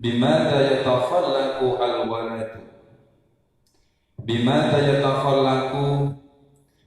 Bimada yatakhallaqu al-waladu. Bimada yatakhallaqu,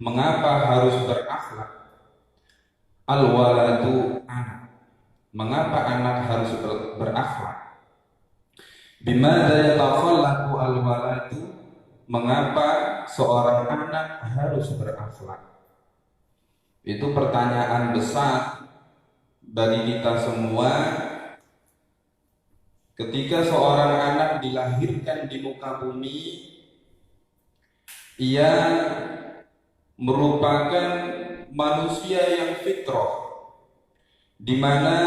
mengapa harus berakhlak? Al-waladu, anak. Mengapa anak harus berakhlak? Bimada yatakhallaqu al-waladu, mengapa seorang anak harus berakhlak? Itu pertanyaan besar bagi kita semua. Ketika seorang anak dilahirkan di muka bumi, ia merupakan manusia yang fitrah, di mana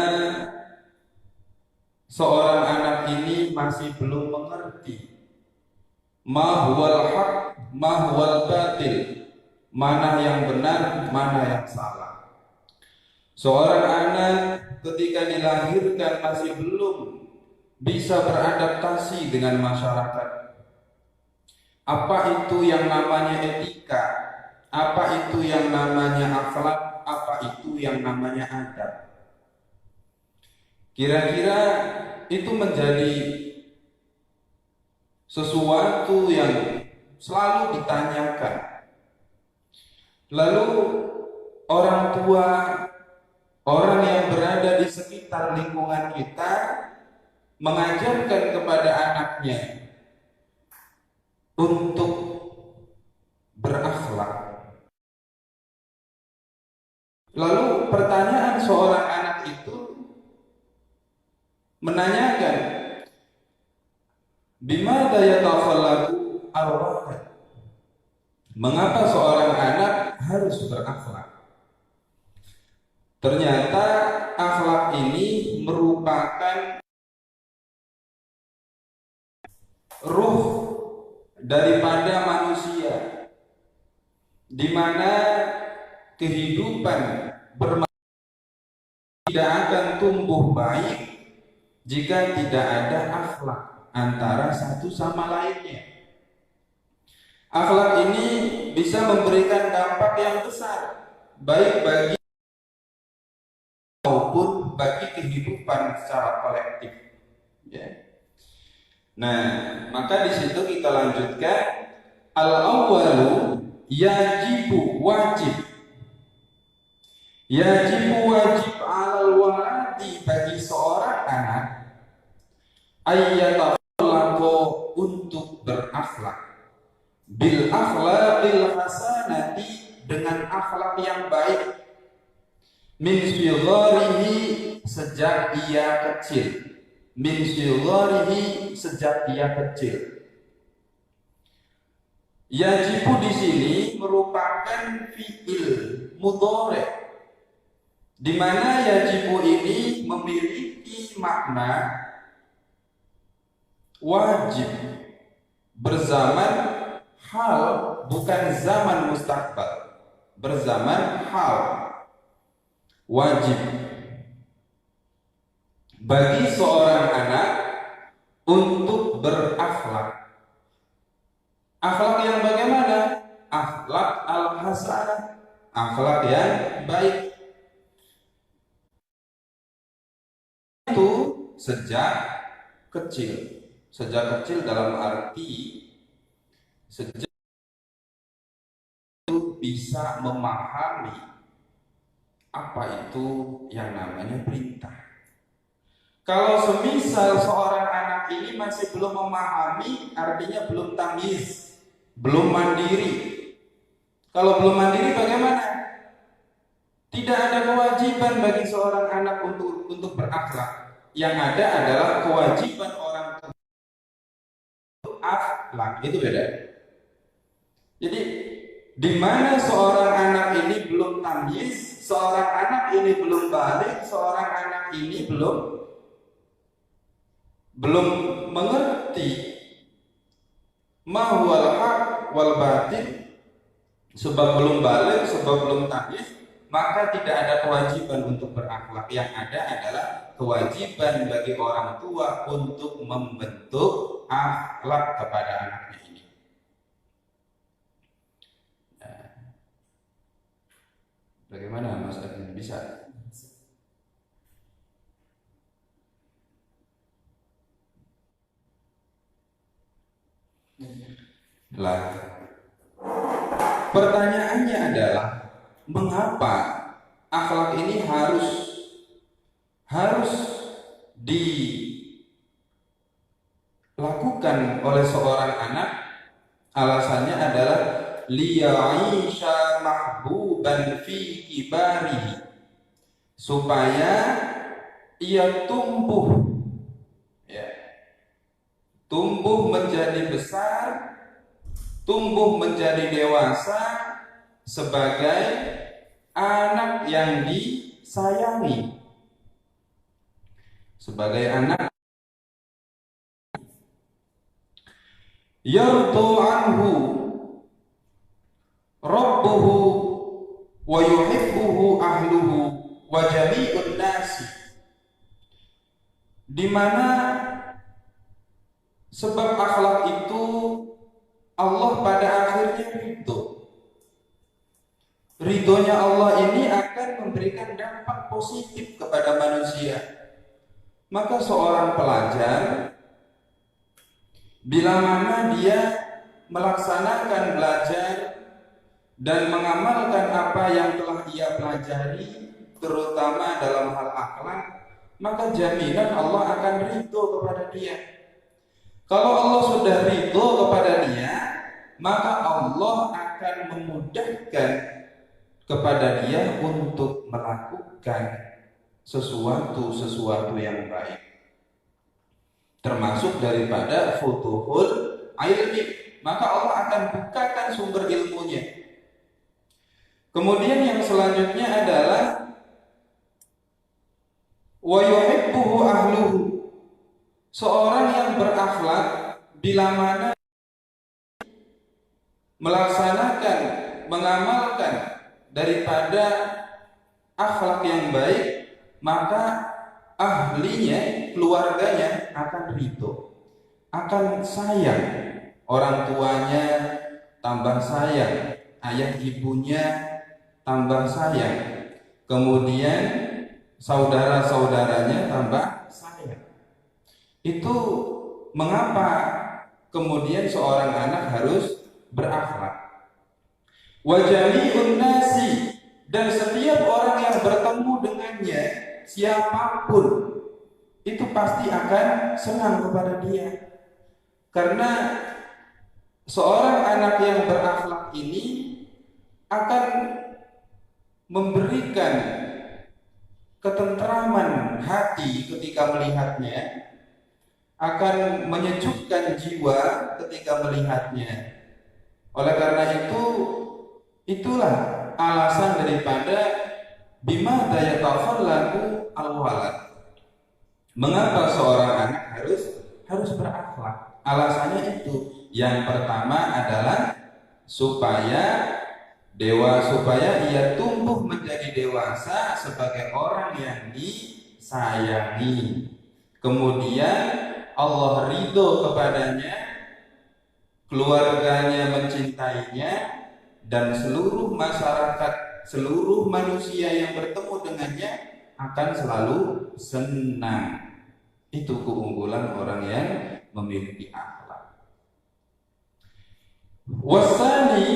seorang anak ini masih belum mengerti ma huwal haq, ma huwal batil, mana yang benar, mana yang salah. Seorang anak ketika dilahirkan masih belum bisa beradaptasi dengan masyarakat. Apa itu yang namanya etika? Apa itu yang namanya akhlak? Apa itu yang namanya adab? Kira-kira itu menjadi sesuatu yang selalu ditanyakan. Lalu orang tua, orang yang berada di sekitar lingkungan kita mengajarkan kepada anaknya untuk berakhlak. Lalu pertanyaan seorang anak itu menanyakan, bimada yatakhallaqu al-walad? Mengapa seorang anak harus berakhlak? Ternyata akhlak ini merupakan ruh daripada manusia, di mana kehidupan tidak akan tumbuh baik jika tidak ada akhlak antara satu sama lainnya. Akhlak ini bisa memberikan dampak yang besar, baik bagi maupun bagi kehidupan secara kolektif. Ya. Nah, maka di situ kita lanjutkan, al-awwalu yajibu wajib. Yajibu wajib alal waladi, bagi seorang anak, ayyatafallaqu, untuk berakhlak, bil akhlaqil hasanati, dengan akhlak yang baik, min shigharihi, sejak ia kecil, min shigharihi, sejak ia kecil. Yajibu di sini merupakan fi'il mudhari', di mana yajibu ini memiliki makna wajib berzaman hal, bukan zaman mustaqbal, berzaman hal, wajib bagi seorang anak untuk berakhlak. Akhlak yang bagaimana? Akhlak al-hasanah, akhlak yang baik. Itu sejak kecil. Sejak kecil dalam arti sejak itu bisa memahami apa itu yang namanya perintah. Kalau semisal seorang anak ini masih belum memahami, artinya belum tamyiz, belum mandiri. Kalau belum mandiri bagaimana? Tidak ada kewajiban bagi seorang anak untuk berakhlak. Yang ada adalah kewajiban orang tua untuk akhlak. Itu beda. Jadi di mana seorang anak ini belum tamyiz, seorang anak ini belum balik, seorang anak ini belum mengerti ma huwal haq wal batil, sebab belum balik, sebab belum tamyiz, maka tidak ada kewajiban untuk berakhlak. Yang ada adalah kewajiban bagi orang tua untuk membentuk akhlak kepada anaknya ini. Nah, bagaimana Mas Adin, bisa? Lah, pertanyaannya adalah mengapa akhlak ini harus dilakukan oleh seorang anak? Alasannya adalah liya'isha mahbuban fi kibarihi, supaya ia tumbuh menjadi besar, tumbuh menjadi dewasa sebagai anak yang disayangi, sebagai anak yardu anhu rabbuhu wa yuhibbuhu ahluhu wa jami'un nasi, di mana sebab akhlak itu Allah pada akhirnya ridhonya Allah ini akan memberikan dampak positif kepada manusia. Maka seorang pelajar, bila mana dia melaksanakan belajar dan mengamalkan apa yang telah ia pelajari, terutama dalam hal akhlak, maka jaminan Allah akan ridho kepada dia. Kalau Allah sudah ridho kepada dia, maka Allah akan memudahkan kepada dia untuk melakukan sesuatu yang baik, termasuk daripada futuhul ilmi. Maka Allah akan bukakan sumber ilmunya. Kemudian yang selanjutnya adalah wa yuhibbuhu ahluhu, seorang yang berakhlak bila mana melaksanakan, mengamalkan daripada akhlak yang baik, maka ahlinya, keluarganya akan ridho, akan sayang, orang tuanya tambah sayang, ayah ibunya tambah sayang, kemudian saudara-saudaranya tambah sayang. Itu mengapa kemudian seorang anak harus berakhlak. Wa jami'un nasi, dan setiap orang yang bertemu dengannya, siapapun, itu pasti akan senang kepada dia. Karena seorang anak yang berakhlak ini akan memberikan ketentraman hati ketika melihatnya, akan menyejukkan jiwa ketika melihatnya. Oleh karena itu, itulah alasan daripada bima yatafallaqu al-walad. Mengapa seorang anak harus berakhlak? Alasannya itu, yang pertama adalah supaya ia tumbuh menjadi dewasa sebagai orang yang disayangi. Kemudian Allah ridho kepadanya, keluarganya mencintainya, dan seluruh masyarakat, seluruh manusia yang bertemu dengannya akan selalu senang. Itu keunggulan orang yang memiliki akhlak. Wasani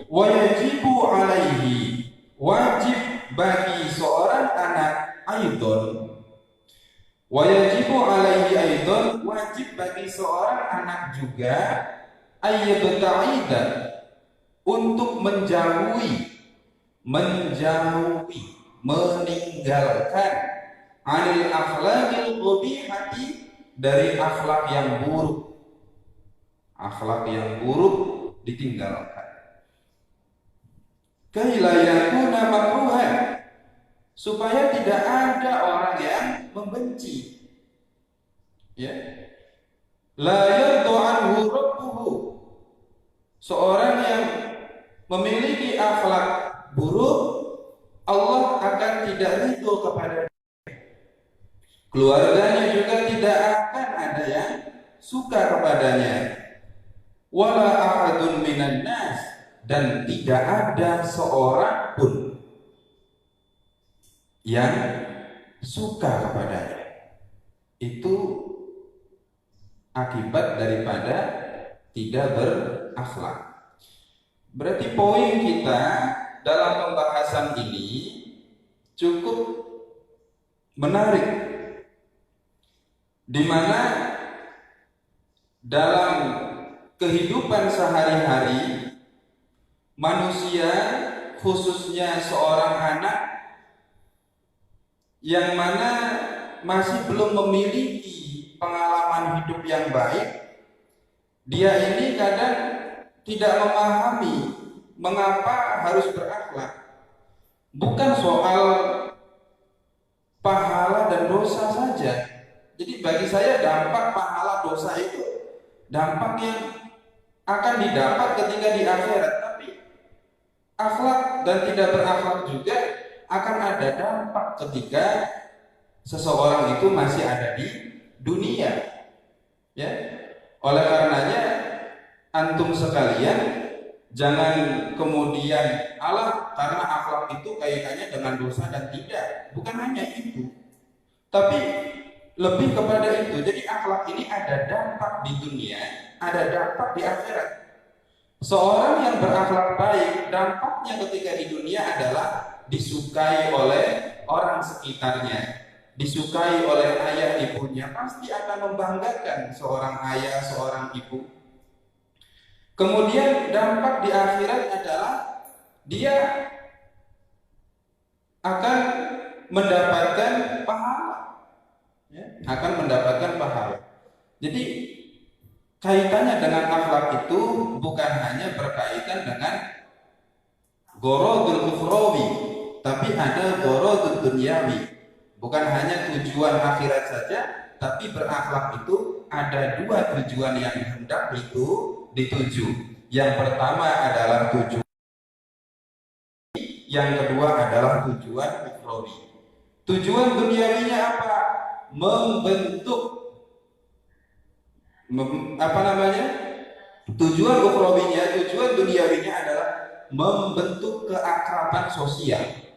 wa yajibu alaihi, wajib bagi seorang anak aidon, wa yajibu alaihi aidon, wajib bagi seorang anak juga ayyabta'ida, untuk meninggalkan anil akhlaqil qabihati, dari akhlak yang buruk. Akhlak yang buruk ditinggalkan. Kaila yakuna makruhan, supaya tidak ada orang yang membenci. Ya. La yardu anhu rabbuhu, seorang yang memiliki akhlak buruk, Allah akan tidak ridho kepada dia. Keluarganya juga tidak akan ada yang suka kepadanya. Wala ahadun minan nas, dan tidak ada seorang pun yang suka kepadanya. Itu akibat daripada tidak berakhlak. Berarti poin kita dalam pembahasan ini cukup menarik, di mana dalam kehidupan sehari-hari manusia, khususnya seorang anak yang mana masih belum memiliki pengalaman hidup yang baik, dia ini kadang tidak memahami mengapa harus berakhlak. Bukan soal pahala dan dosa saja. Jadi bagi saya dampak pahala dosa itu dampak yang akan didapat ketika di akhirat, tapi akhlak dan tidak berakhlak juga akan ada dampak ketika seseorang itu masih ada di dunia. Ya. Oleh karenanya antum sekalian jangan kemudian Allah karena akhlak itu kaitannya dengan dosa dan tidak. Bukan hanya itu. Tapi lebih kepada itu. Jadi akhlak ini ada dampak di dunia, ada dampak di akhirat. Seorang yang berakhlak baik, dampaknya ketika di dunia adalah disukai oleh orang sekitarnya, disukai oleh ayah ibunya, pasti akan membanggakan seorang ayah, seorang ibu. Kemudian dampak di akhirat adalah dia akan mendapatkan pahala, ya, akan mendapatkan pahala. Jadi kaitannya dengan akhlak itu bukan hanya berkaitan dengan gorodul ukhrawi, tapi ada gorodul dunyawi. Bukan hanya tujuan akhirat saja, tapi berakhlak itu ada dua tujuan yang hendak itu dituju. Yang pertama adalah tujuan, yang kedua adalah tujuan ukhrawi. Tujuan duniawinya apa? Tujuan ukhrawinya, tujuan duniawinya adalah membentuk keakraban sosial.